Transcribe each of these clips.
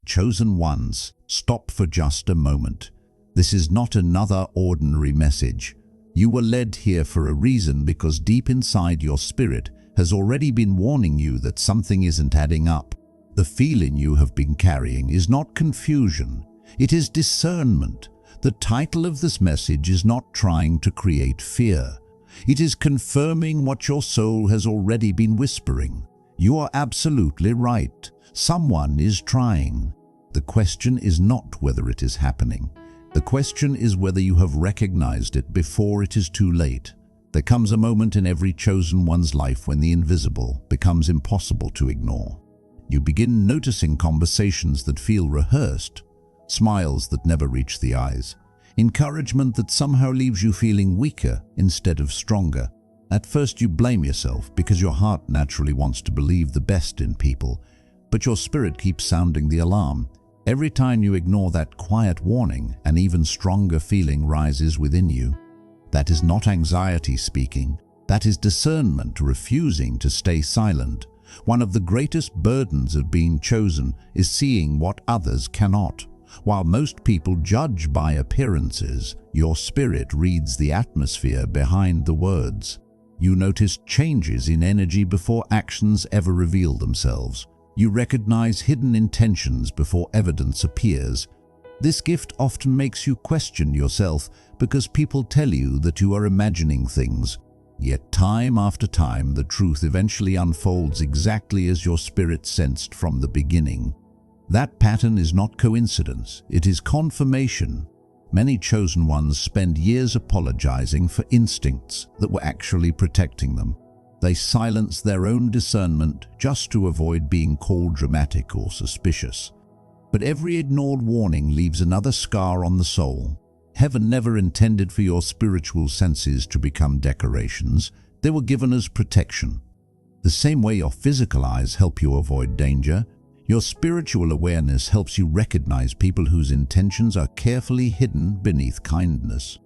Chosen ones, stop for just a moment. This is not another ordinary message. You were led here for a reason, because deep inside your spirit has already been warning you that something isn't adding up. The feeling you have been carrying is not confusion, it is discernment. The title of this message is not trying to create fear. It is confirming what your soul has already been whispering. You are absolutely right. Someone is trying. The question is not whether it is happening. The question is whether you have recognized it before it is too late. There comes a moment in every chosen one's life when the invisible becomes impossible to ignore. You begin noticing conversations that feel rehearsed, smiles that never reach the eyes, encouragement that somehow leaves you feeling weaker instead of stronger. At first you blame yourself because your heart naturally wants to believe the best in people, but your spirit keeps sounding the alarm. Every time you ignore that quiet warning, an even stronger feeling rises within you. That is not anxiety speaking. That is discernment refusing to stay silent. One of the greatest burdens of being chosen is seeing what others cannot. While most people judge by appearances, your spirit reads the atmosphere behind the words. You notice changes in energy before actions ever reveal themselves. You recognize hidden intentions before evidence appears. This gift often makes you question yourself because people tell you that you are imagining things. Yet time after time, the truth eventually unfolds exactly as your spirit sensed from the beginning. That pattern is not coincidence, it is confirmation. Many chosen ones spend years apologizing for instincts that were actually protecting them. They silence their own discernment just to avoid being called dramatic or suspicious. But every ignored warning leaves another scar on the soul. Heaven never intended for your spiritual senses to become decorations. They were given as protection. The same way your physical eyes help you avoid danger, your spiritual awareness helps you recognize people whose intentions are carefully hidden beneath kindness.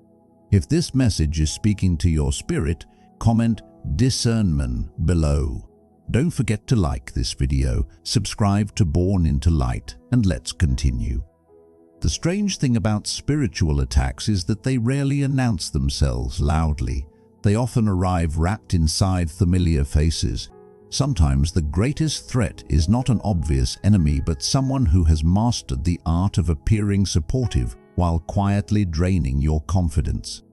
If this message is speaking to your spirit, comment discernment below. Don't forget to like this video, subscribe to Born into Light, and let's continue. The strange thing about spiritual attacks is that they rarely announce themselves loudly. They often arrive wrapped inside familiar faces. Sometimes the greatest threat is not an obvious enemy, but someone who has mastered the art of appearing supportive while quietly draining your confidence.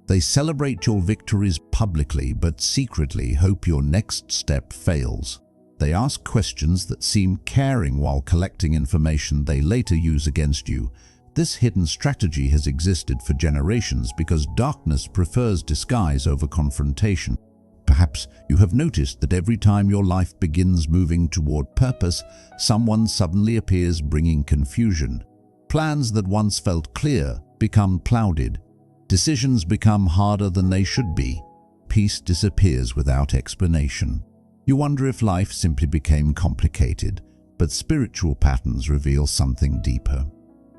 They celebrate your victories publicly, but secretly hope your next step fails. They ask questions that seem caring while collecting information they later use against you. This hidden strategy has existed for generations because darkness prefers disguise over confrontation. Perhaps you have noticed that every time your life begins moving toward purpose, someone suddenly appears bringing confusion. Plans that once felt clear become clouded. Decisions become harder than they should be. Peace disappears without explanation. You wonder if life simply became complicated, but spiritual patterns reveal something deeper.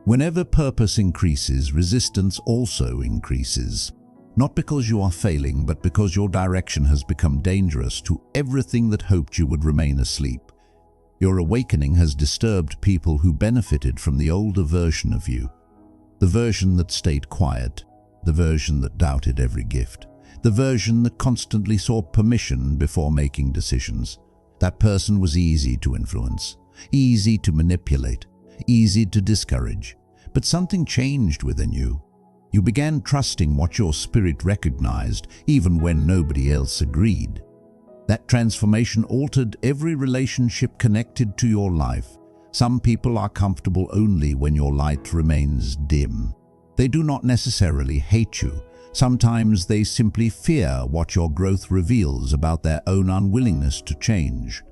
Whenever purpose increases, resistance also increases. Not because you are failing, but because your direction has become dangerous to everything that hoped you would remain asleep. Your awakening has disturbed people who benefited from the older version of you. The version that stayed quiet, the version that doubted every gift, the version that constantly sought permission before making decisions. That person was easy to influence, easy to manipulate, easy to discourage. But something changed within you. You began trusting what your spirit recognized, even when nobody else agreed. That transformation altered every relationship connected to your life. Some people are comfortable only when your light remains dim. They do not necessarily hate you. Sometimes they simply fear what your growth reveals about their own unwillingness to change.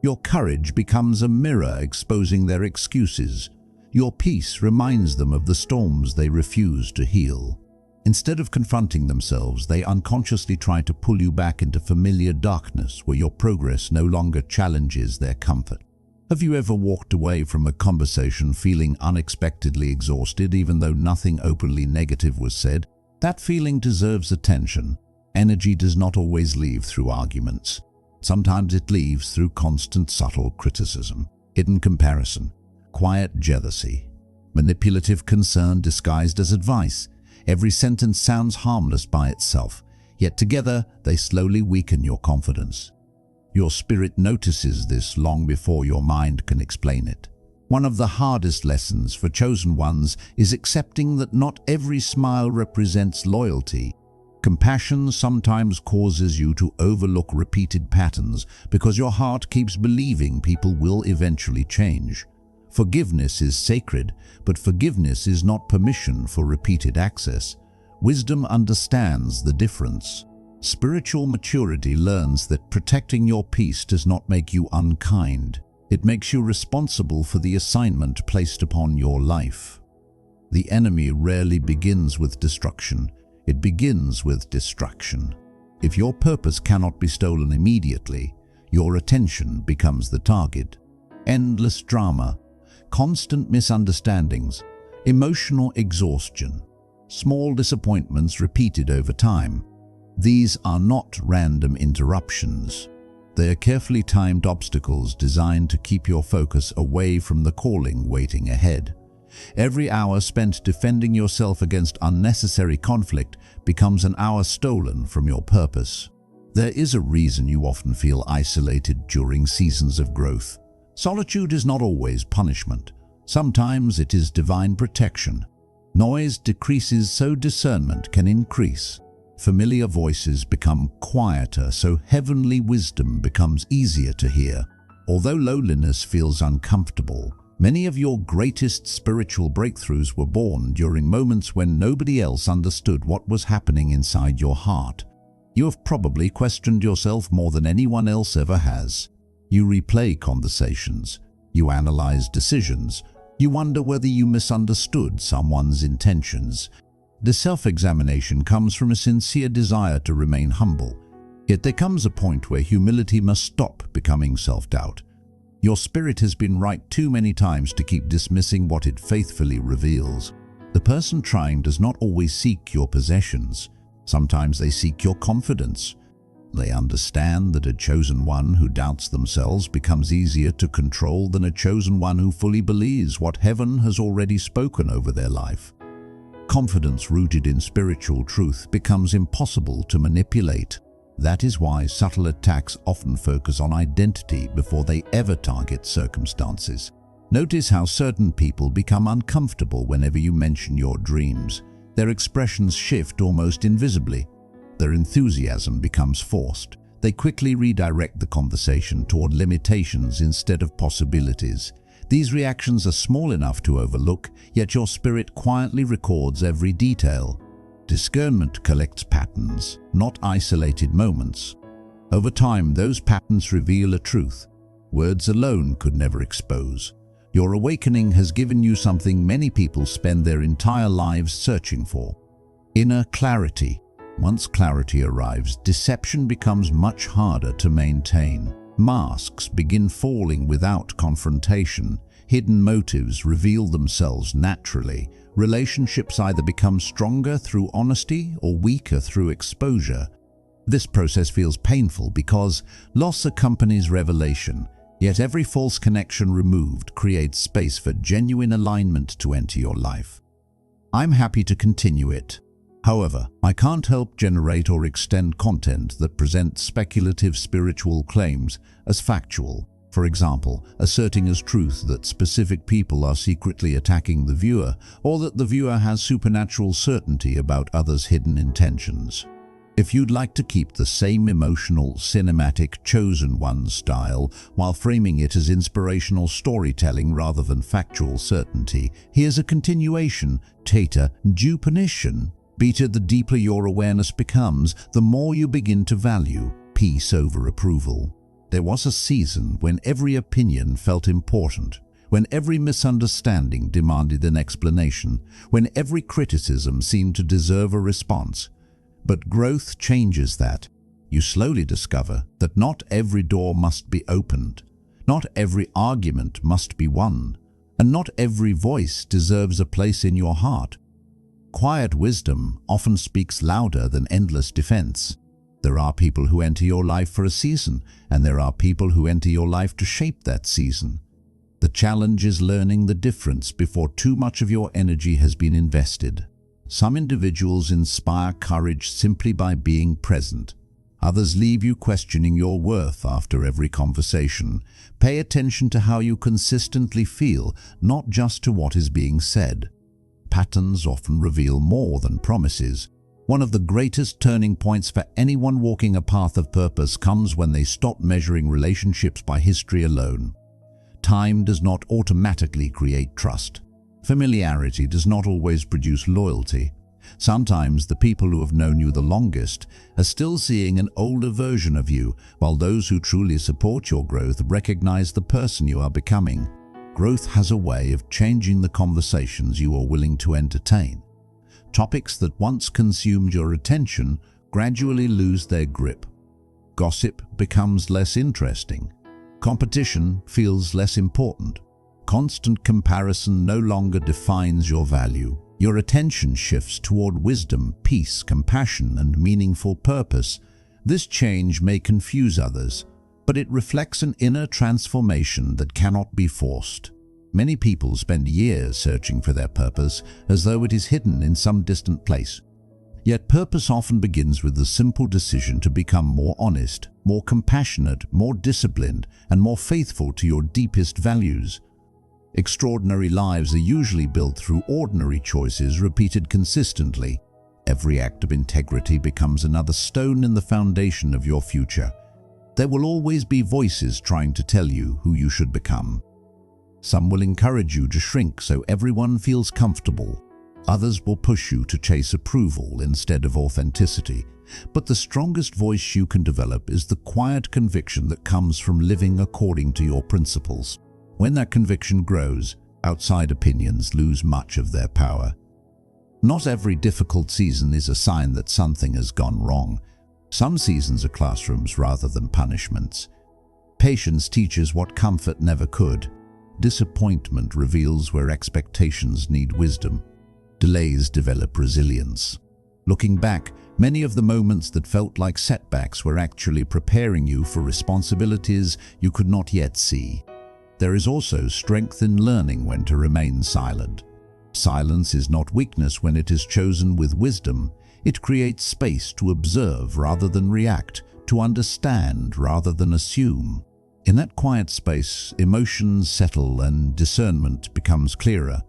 Your courage becomes a mirror exposing their excuses. Your peace reminds them of the storms they refuse to heal. Instead of confronting themselves, they unconsciously try to pull you back into familiar darkness where your progress no longer challenges their comfort. Have you ever walked away from a conversation feeling unexpectedly exhausted even though nothing openly negative was said? That feeling deserves attention. Energy does not always leave through arguments. Sometimes it leaves through constant subtle criticism, hidden comparison, quiet jealousy, manipulative concern disguised as advice. Every sentence sounds harmless by itself, yet together they slowly weaken your confidence. Your spirit notices this long before your mind can explain it. One of the hardest lessons for chosen ones is accepting that not every smile represents loyalty. Compassion sometimes causes you to overlook repeated patterns because your heart keeps believing people will eventually change. Forgiveness is sacred, but forgiveness is not permission for repeated access. Wisdom understands the difference. Spiritual maturity learns that protecting your peace does not make you unkind. It makes you responsible for the assignment placed upon your life. The enemy rarely begins with destruction. It begins with distraction. If your purpose cannot be stolen immediately, your attention becomes the target. Endless drama, constant misunderstandings, emotional exhaustion, small disappointments repeated over time. These are not random interruptions. They are carefully timed obstacles designed to keep your focus away from the calling waiting ahead. Every hour spent defending yourself against unnecessary conflict becomes an hour stolen from your purpose. There is a reason you often feel isolated during seasons of growth. Solitude is not always punishment. Sometimes it is divine protection. Noise decreases so discernment can increase. Familiar voices become quieter so heavenly wisdom becomes easier to hear. Although loneliness feels uncomfortable, many of your greatest spiritual breakthroughs were born during moments when nobody else understood what was happening inside your heart. You have probably questioned yourself more than anyone else ever has. You replay conversations. You analyze decisions. You wonder whether you misunderstood someone's intentions. The self-examination comes from a sincere desire to remain humble. Yet there comes a point where humility must stop becoming self-doubt. Your spirit has been right too many times to keep dismissing what it faithfully reveals. The person trying does not always seek your possessions. Sometimes they seek your confidence. They understand that a chosen one who doubts themselves becomes easier to control than a chosen one who fully believes what heaven has already spoken over their life. Confidence rooted in spiritual truth becomes impossible to manipulate. That is why subtle attacks often focus on identity before they ever target circumstances. Notice how certain people become uncomfortable whenever you mention your dreams. Their expressions shift almost invisibly. Their enthusiasm becomes forced. They quickly redirect the conversation toward limitations instead of possibilities. These reactions are small enough to overlook, yet your spirit quietly records every detail. Discernment collects patterns, not isolated moments. Over time, those patterns reveal a truth words alone could never expose. Your awakening has given you something many people spend their entire lives searching for: inner clarity. Once clarity arrives, deception becomes much harder to maintain. Masks begin falling without confrontation. Hidden motives reveal themselves naturally. Relationships either become stronger through honesty or weaker through exposure. This process feels painful because loss accompanies revelation, yet every false connection removed creates space for genuine alignment to enter your life. I'm happy to continue it. However, I can't help generate or extend content that presents speculative spiritual claims as factual. For example, asserting as truth that specific people are secretly attacking the viewer, or that the viewer has supernatural certainty about others' hidden intentions. If you'd like to keep the same emotional, cinematic, chosen one style while framing it as inspirational storytelling rather than factual certainty, here's a continuation: Theta Duponition. Beta, the deeper your awareness becomes, the more you begin to value peace over approval. There was a season when every opinion felt important, when every misunderstanding demanded an explanation, when every criticism seemed to deserve a response. But growth changes that. You slowly discover that not every door must be opened, not every argument must be won, and not every voice deserves a place in your heart. Quiet wisdom often speaks louder than endless defense. There are people who enter your life for a season, and there are people who enter your life to shape that season. The challenge is learning the difference before too much of your energy has been invested. Some individuals inspire courage simply by being present. Others leave you questioning your worth after every conversation. Pay attention to how you consistently feel, not just to what is being said. Patterns often reveal more than promises. One of the greatest turning points for anyone walking a path of purpose comes when they stop measuring relationships by history alone. Time does not automatically create trust. Familiarity does not always produce loyalty. Sometimes the people who have known you the longest are still seeing an older version of you, while those who truly support your growth recognize the person you are becoming. Growth has a way of changing the conversations you are willing to entertain. Topics that once consumed your attention gradually lose their grip. Gossip becomes less interesting. Competition feels less important. Constant comparison no longer defines your value. Your attention shifts toward wisdom, peace, compassion, and meaningful purpose. This change may confuse others, but it reflects an inner transformation that cannot be forced. Many people spend years searching for their purpose as though it is hidden in some distant place. Yet purpose often begins with the simple decision to become more honest, more compassionate, more disciplined, and more faithful to your deepest values. Extraordinary lives are usually built through ordinary choices repeated consistently. Every act of integrity becomes another stone in the foundation of your future. There will always be voices trying to tell you who you should become. Some will encourage you to shrink so everyone feels comfortable. Others will push you to chase approval instead of authenticity. But the strongest voice you can develop is the quiet conviction that comes from living according to your principles. When that conviction grows, outside opinions lose much of their power. Not every difficult season is a sign that something has gone wrong. Some seasons are classrooms rather than punishments. Patience teaches what comfort never could. Disappointment reveals where expectations need wisdom. Delays develop resilience. Looking back, many of the moments that felt like setbacks were actually preparing you for responsibilities you could not yet see. There is also strength in learning when to remain silent. Silence is not weakness when it is chosen with wisdom. It creates space to observe rather than react, to understand rather than assume. In that quiet space, emotions settle and discernment becomes clearer.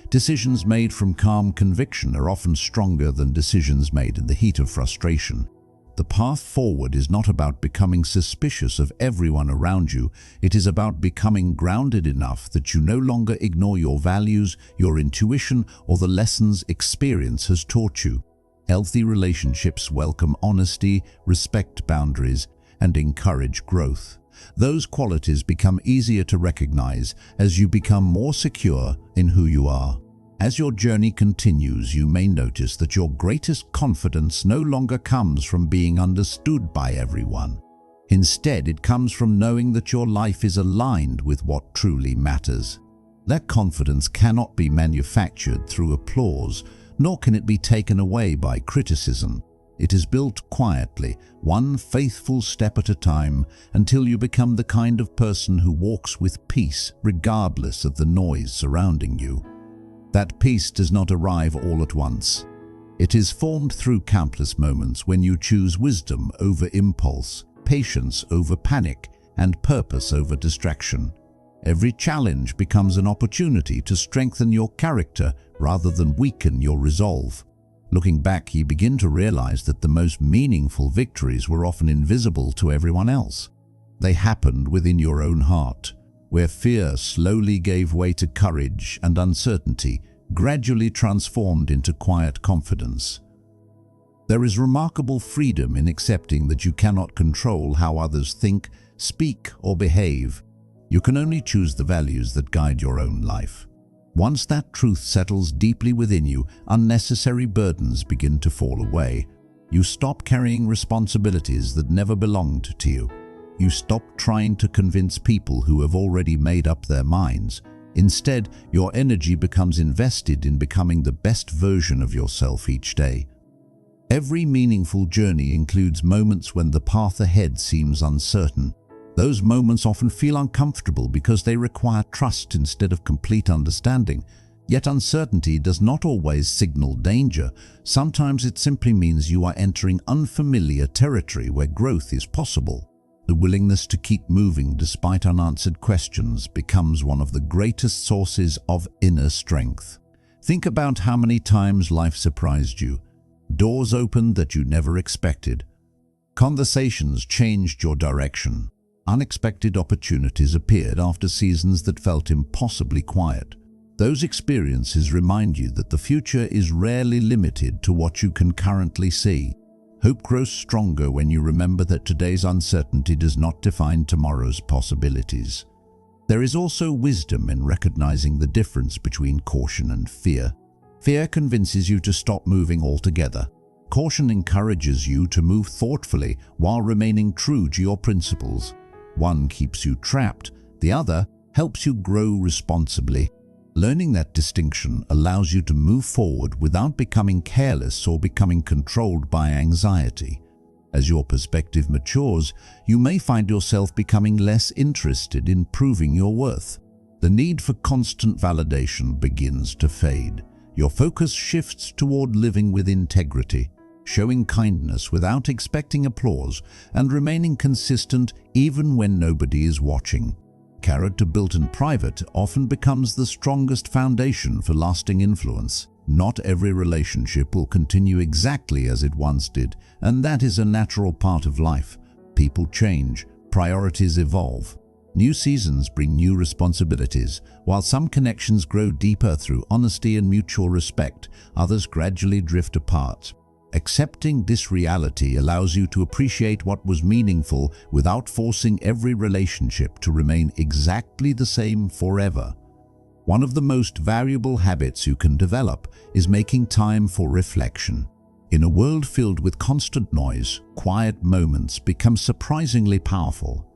Decisions made from calm conviction are often stronger than decisions made in the heat of frustration. The path forward is not about becoming suspicious of everyone around you. It is about becoming grounded enough that you no longer ignore your values, your intuition, or the lessons experience has taught you. Healthy relationships welcome honesty, respect boundaries, and encourage growth. Those qualities become easier to recognize as you become more secure in who you are. As your journey continues, you may notice that your greatest confidence no longer comes from being understood by everyone. Instead, it comes from knowing that your life is aligned with what truly matters. That confidence cannot be manufactured through applause, nor can it be taken away by criticism. It is built quietly, one faithful step at a time, until you become the kind of person who walks with peace regardless of the noise surrounding you. That peace does not arrive all at once. It is formed through countless moments when you choose wisdom over impulse, patience over panic, and purpose over distraction. Every challenge becomes an opportunity to strengthen your character rather than weaken your resolve. Looking back, you begin to realize that the most meaningful victories were often invisible to everyone else. They happened within your own heart, where fear slowly gave way to courage and uncertainty gradually transformed into quiet confidence. There is remarkable freedom in accepting that you cannot control how others think, speak, or behave. You can only choose the values that guide your own life. Once that truth settles deeply within you, unnecessary burdens begin to fall away. You stop carrying responsibilities that never belonged to you. You stop trying to convince people who have already made up their minds. Instead, your energy becomes invested in becoming the best version of yourself each day. Every meaningful journey includes moments when the path ahead seems uncertain. Those moments often feel uncomfortable because they require trust instead of complete understanding. Yet uncertainty does not always signal danger. Sometimes it simply means you are entering unfamiliar territory where growth is possible. The willingness to keep moving despite unanswered questions becomes one of the greatest sources of inner strength. Think about how many times life surprised you. Doors opened that you never expected. Conversations changed your direction. Unexpected opportunities appeared after seasons that felt impossibly quiet. Those experiences remind you that the future is rarely limited to what you can currently see. Hope grows stronger when you remember that today's uncertainty does not define tomorrow's possibilities. There is also wisdom in recognizing the difference between caution and fear. Fear convinces you to stop moving altogether. Caution encourages you to move thoughtfully while remaining true to your principles. One keeps you trapped, the other helps you grow responsibly. Learning that distinction allows you to move forward without becoming careless or becoming controlled by anxiety. As your perspective matures, you may find yourself becoming less interested in proving your worth. The need for constant validation begins to fade. Your focus shifts toward living with integrity, showing kindness without expecting applause, and remaining consistent even when nobody is watching. Character built in private often becomes the strongest foundation for lasting influence. Not every relationship will continue exactly as it once did, and that is a natural part of life. People change, priorities evolve. New seasons bring new responsibilities. While some connections grow deeper through honesty and mutual respect, others gradually drift apart. Accepting this reality allows you to appreciate what was meaningful without forcing every relationship to remain exactly the same forever. One of the most valuable habits you can develop is making time for reflection. In a world filled with constant noise, quiet moments become surprisingly powerful.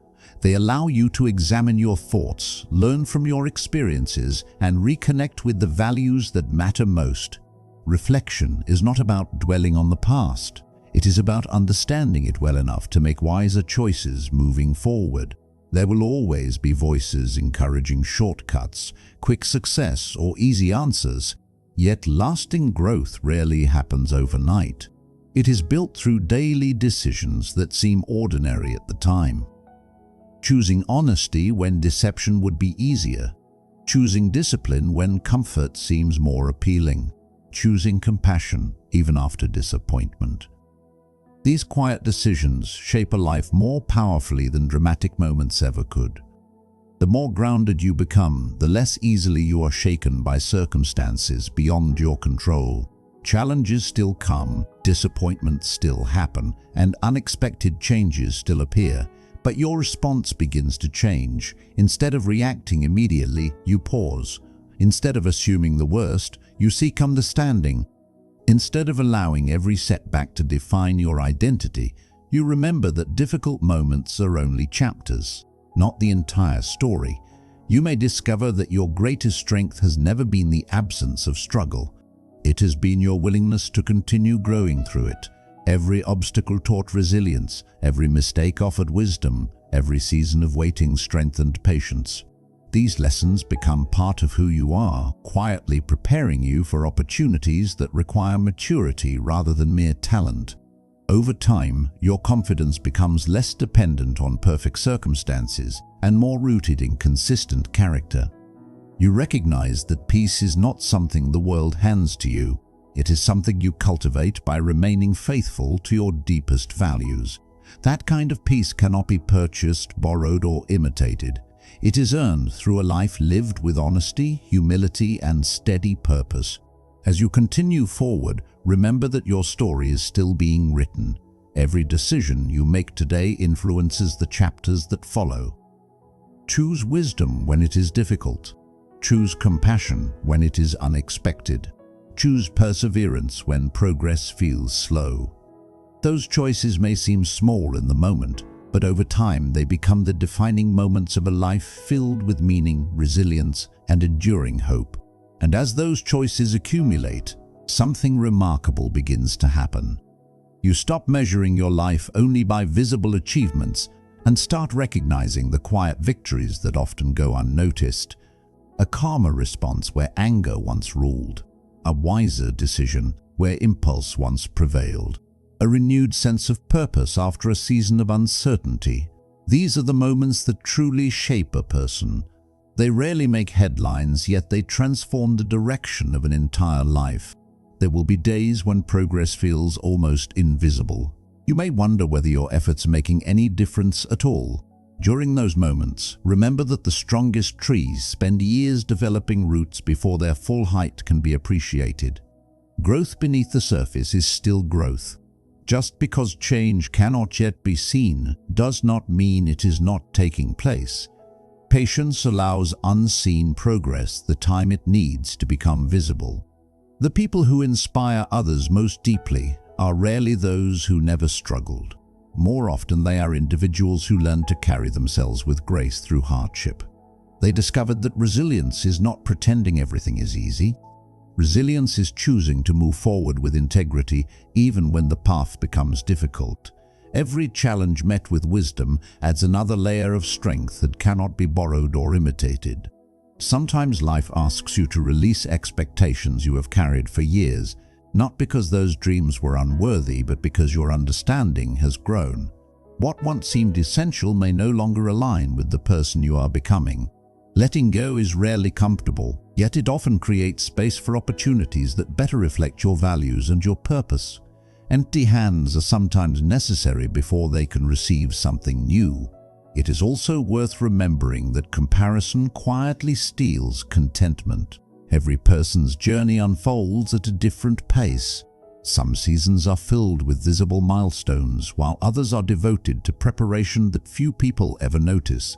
They allow you to examine your thoughts, learn from your experiences, and reconnect with the values that matter most. Reflection is not about dwelling on the past. It is about understanding it well enough to make wiser choices moving forward. There will always be voices encouraging shortcuts, quick success, or easy answers, yet lasting growth rarely happens overnight. It is built through daily decisions that seem ordinary at the time. Choosing honesty when deception would be easier. Choosing discipline when comfort seems more appealing. Choosing compassion even after disappointment. These quiet decisions shape a life more powerfully than dramatic moments ever could. The more grounded you become, the less easily you are shaken by circumstances beyond your control. Challenges still come, disappointments still happen, and unexpected changes still appear, but your response begins to change. Instead of reacting immediately, you pause. Instead of assuming the worst, you seek understanding. Instead of allowing every setback to define your identity, you remember that difficult moments are only chapters, not the entire story. You may discover that your greatest strength has never been the absence of struggle. It has been your willingness to continue growing through it. Every obstacle taught resilience, every mistake offered wisdom, every season of waiting strengthened patience. These lessons become part of who you are, quietly preparing you for opportunities that require maturity rather than mere talent. Over time, your confidence becomes less dependent on perfect circumstances and more rooted in consistent character. You recognize that peace is not something the world hands to you. It is something you cultivate by remaining faithful to your deepest values. That kind of peace cannot be purchased, borrowed, or imitated. It is earned through a life lived with honesty, humility, and steady purpose. As you continue forward, remember that your story is still being written. Every decision you make today influences the chapters that follow. Choose wisdom when it is difficult. Choose compassion when it is unexpected. Choose perseverance when progress feels slow. Those choices may seem small in the moment, but over time they become the defining moments of a life filled with meaning, resilience, and enduring hope. And as those choices accumulate, something remarkable begins to happen. You stop measuring your life only by visible achievements and start recognizing the quiet victories that often go unnoticed. A calmer response where anger once ruled. A wiser decision where impulse once prevailed. A renewed sense of purpose after a season of uncertainty. These are the moments that truly shape a person. They rarely make headlines, yet they transform the direction of an entire life. There will be days when progress feels almost invisible. You may wonder whether your efforts are making any difference at all. During those moments, remember that the strongest trees spend years developing roots before their full height can be appreciated. Growth beneath the surface is still growth. Just because change cannot yet be seen does not mean it is not taking place. Patience allows unseen progress the time it needs to become visible. The people who inspire others most deeply are rarely those who never struggled. More often they are individuals who learn to carry themselves with grace through hardship. They discovered that resilience is not pretending everything is easy. Resilience is choosing to move forward with integrity even when the path becomes difficult. Every challenge met with wisdom adds another layer of strength that cannot be borrowed or imitated. Sometimes life asks you to release expectations you have carried for years, not because those dreams were unworthy, but because your understanding has grown. What once seemed essential may no longer align with the person you are becoming. Letting go is rarely comfortable, yet it often creates space for opportunities that better reflect your values and your purpose. Empty hands are sometimes necessary before they can receive something new. It is also worth remembering that comparison quietly steals contentment. Every person's journey unfolds at a different pace. Some seasons are filled with visible milestones, while others are devoted to preparation that few people ever notice.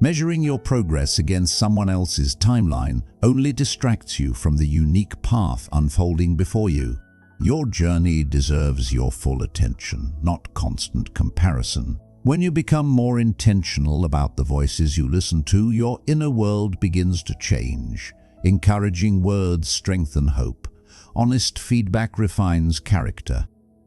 Measuring your progress against someone else's timeline only distracts you from the unique path unfolding before you. Your journey deserves your full attention, not constant comparison. When you become more intentional about the voices you listen to, your inner world begins to change. Encouraging words strengthen hope. Honest feedback refines character.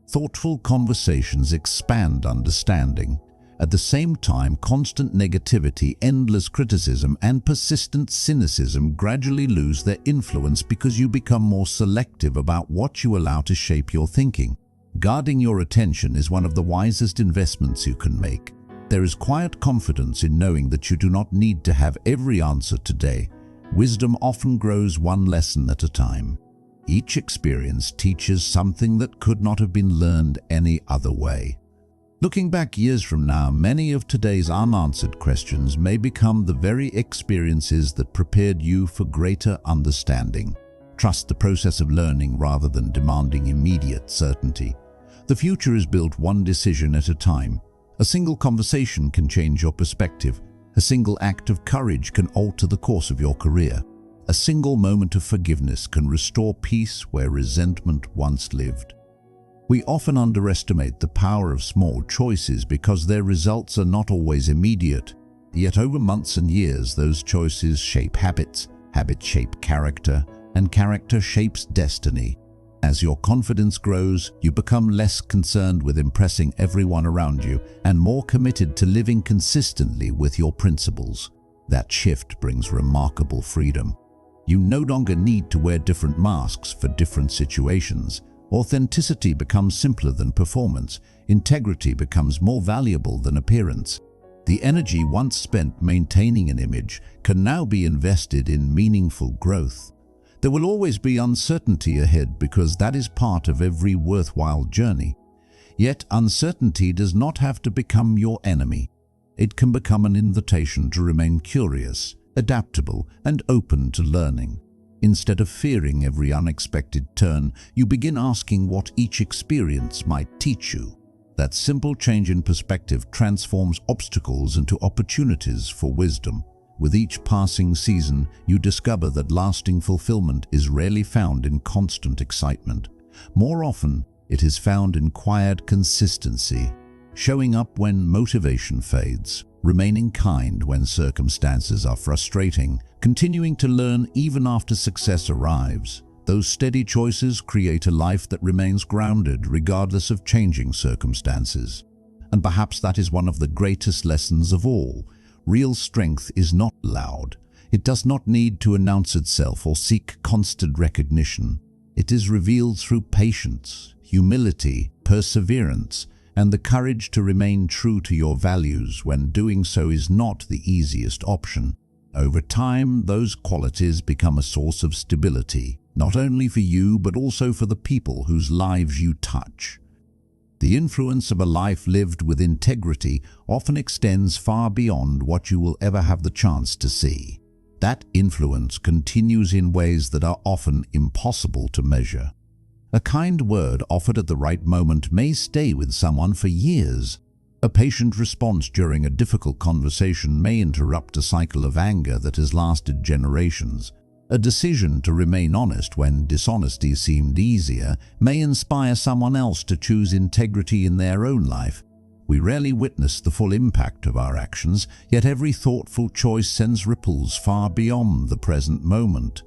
Thoughtful conversations expand understanding. At the same time, constant negativity, endless criticism, and persistent cynicism gradually lose their influence because you become more selective about what you allow to shape your thinking. Guarding your attention is one of the wisest investments you can make. There is quiet confidence in knowing that you do not need to have every answer today. Wisdom often grows one lesson at a time. Each experience teaches something that could not have been learned any other way. Looking back years from now, many of today's unanswered questions may become the very experiences that prepared you for greater understanding. Trust the process of learning rather than demanding immediate certainty. The future is built one decision at a time. A single conversation can change your perspective. A single act of courage can alter the course of your career. A single moment of forgiveness can restore peace where resentment once lived. We often underestimate the power of small choices because their results are not always immediate. Yet over months and years, those choices shape habits, habits shape character, and character shapes destiny. As your confidence grows, you become less concerned with impressing everyone around you and more committed to living consistently with your principles. That shift brings remarkable freedom. You no longer need to wear different masks for different situations. Authenticity becomes simpler than performance. Integrity becomes more valuable than appearance. The energy once spent maintaining an image can now be invested in meaningful growth. There will always be uncertainty ahead because that is part of every worthwhile journey. Yet uncertainty does not have to become your enemy. It can become an invitation to remain curious, adaptable, and open to learning. Instead of fearing every unexpected turn, you begin asking what each experience might teach you. That simple change in perspective transforms obstacles into opportunities for wisdom. With each passing season, you discover that lasting fulfillment is rarely found in constant excitement. More often, it is found in quiet consistency, showing up when motivation fades, remaining kind when circumstances are frustrating, continuing to learn even after success arrives. Those steady choices create a life that remains grounded regardless of changing circumstances. And perhaps that is one of the greatest lessons of all. Real strength is not loud. It does not need to announce itself or seek constant recognition. It is revealed through patience, humility, perseverance, and the courage to remain true to your values when doing so is not the easiest option. Over time, those qualities become a source of stability, not only for you but also for the people whose lives you touch. The influence of a life lived with integrity often extends far beyond what you will ever have the chance to see. That influence continues in ways that are often impossible to measure. A kind word offered at the right moment may stay with someone for years. A patient response during a difficult conversation may interrupt a cycle of anger that has lasted generations. A decision to remain honest when dishonesty seemed easier may inspire someone else to choose integrity in their own life. We rarely witness the full impact of our actions, yet every thoughtful choice sends ripples far beyond the present moment.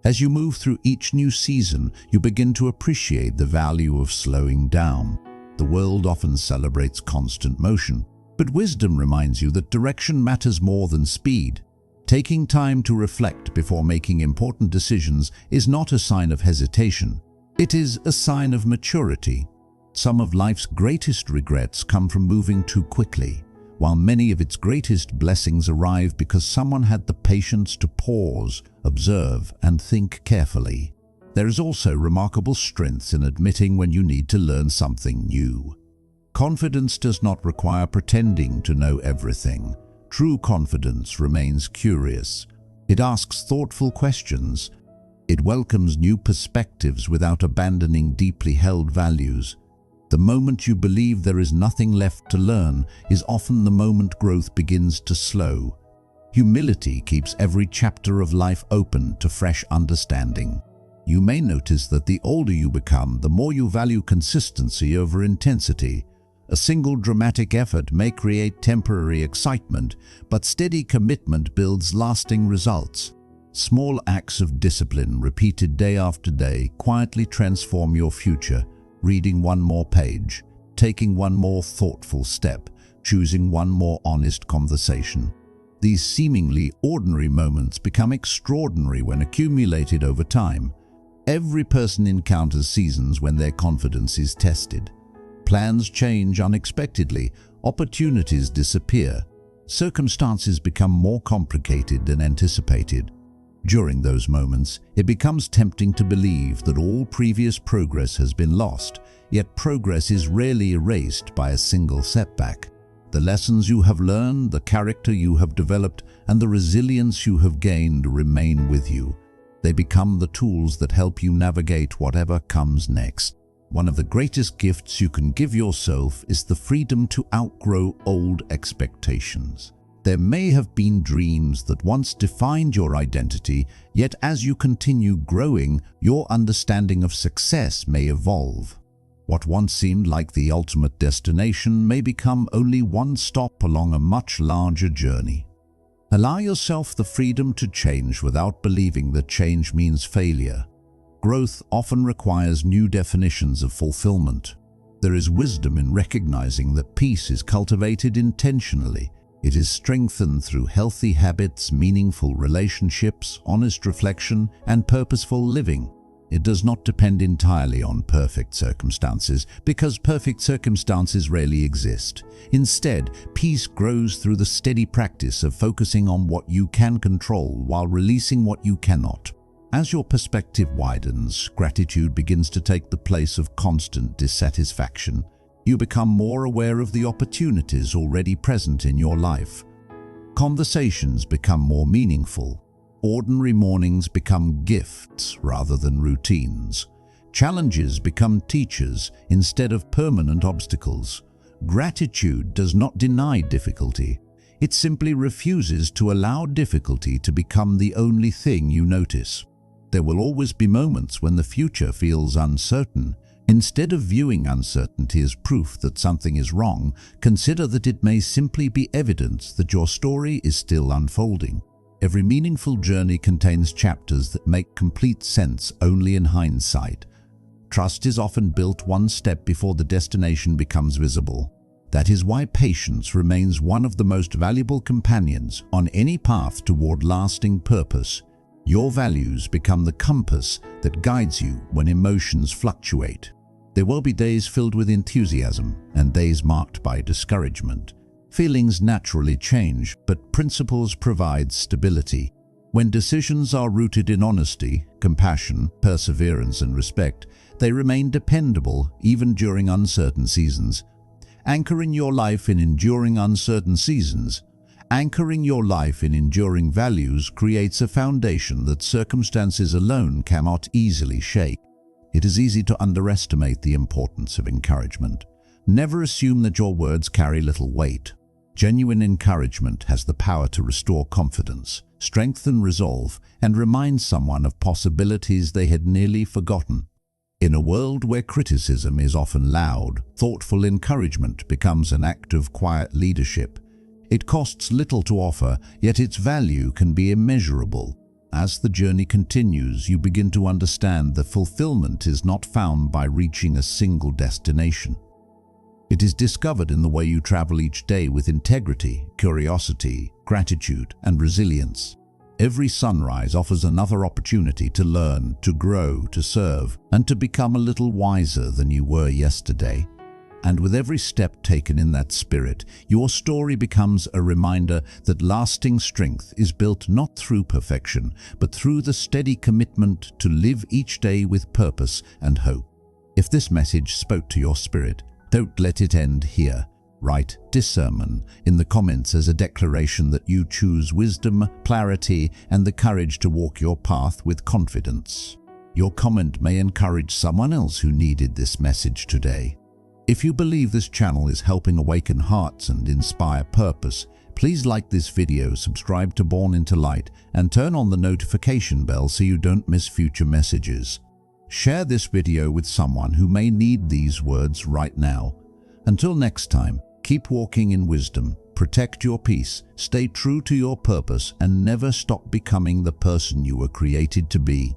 As you move through each new season, you begin to appreciate the value of slowing down. The world often celebrates constant motion, but wisdom reminds you that direction matters more than speed. Taking time to reflect before making important decisions is not a sign of hesitation. It is a sign of maturity. Some of life's greatest regrets come from moving too quickly, while many of its greatest blessings arrive because someone had the patience to pause, observe, and think carefully. There is also remarkable strength in admitting when you need to learn something new. Confidence does not require pretending to know everything. True confidence remains curious. It asks thoughtful questions. It welcomes new perspectives without abandoning deeply held values. The moment you believe there is nothing left to learn is often the moment growth begins to slow. Humility keeps every chapter of life open to fresh understanding. You may notice that the older you become, the more you value consistency over intensity. A single dramatic effort may create temporary excitement, but steady commitment builds lasting results. Small acts of discipline repeated day after day quietly transform your future. Reading one more page, taking one more thoughtful step, choosing one more honest conversation. These seemingly ordinary moments become extraordinary when accumulated over time. Every person encounters seasons when their confidence is tested. Plans change unexpectedly, opportunities disappear, circumstances become more complicated than anticipated. During those moments, it becomes tempting to believe that all previous progress has been lost, yet progress is rarely erased by a single setback. The lessons you have learned, the character you have developed, and the resilience you have gained remain with you. They become the tools that help you navigate whatever comes next. One of the greatest gifts you can give yourself is the freedom to outgrow old expectations. There may have been dreams that once defined your identity, yet as you continue growing, your understanding of success may evolve. What once seemed like the ultimate destination may become only one stop along a much larger journey. Allow yourself the freedom to change without believing that change means failure. Growth often requires new definitions of fulfillment. There is wisdom in recognizing that peace is cultivated intentionally. It is strengthened through healthy habits, meaningful relationships, honest reflection, and purposeful living. It does not depend entirely on perfect circumstances, because perfect circumstances rarely exist. Instead, peace grows through the steady practice of focusing on what you can control while releasing what you cannot. As your perspective widens, gratitude begins to take the place of constant dissatisfaction. You become more aware of the opportunities already present in your life. Conversations become more meaningful. Ordinary mornings become gifts rather than routines. Challenges become teachers instead of permanent obstacles. Gratitude does not deny difficulty. It simply refuses to allow difficulty to become the only thing you notice. There will always be moments when the future feels uncertain. Instead of viewing uncertainty as proof that something is wrong, consider that it may simply be evidence that your story is still unfolding. Every meaningful journey contains chapters that make complete sense only in hindsight. Trust is often built one step before the destination becomes visible. That is why patience remains one of the most valuable companions on any path toward lasting purpose. Your values become the compass that guides you when emotions fluctuate. There will be days filled with enthusiasm and days marked by discouragement. Feelings naturally change, but principles provide stability. When decisions are rooted in honesty, compassion, perseverance, and respect, they remain dependable even during uncertain seasons. Anchoring your life in enduring uncertain seasons. Anchoring your life in enduring values creates a foundation that circumstances alone cannot easily shake. It is easy to underestimate the importance of encouragement. Never assume that your words carry little weight. Genuine encouragement has the power to restore confidence, strengthen resolve, and remind someone of possibilities they had nearly forgotten. In a world where criticism is often loud, thoughtful encouragement becomes an act of quiet leadership. It costs little to offer, yet its value can be immeasurable. As the journey continues, you begin to understand that fulfillment is not found by reaching a single destination. It is discovered in the way you travel each day with integrity, curiosity, gratitude, and resilience. Every sunrise offers another opportunity to learn, to grow, to serve, and to become a little wiser than you were yesterday. And with every step taken in that spirit, your story becomes a reminder that lasting strength is built not through perfection, but through the steady commitment to live each day with purpose and hope. If this message spoke to your spirit, don't let it end here. Write discernment in the comments as a declaration that you choose wisdom, clarity, and the courage to walk your path with confidence. Your comment may encourage someone else who needed this message today. If you believe this channel is helping awaken hearts and inspire purpose, please like this video, subscribe to Born into Light, and turn on the notification bell so you don't miss future messages. Share this video with someone who may need these words right now. Until next time, keep walking in wisdom, protect your peace, stay true to your purpose, and never stop becoming the person you were created to be.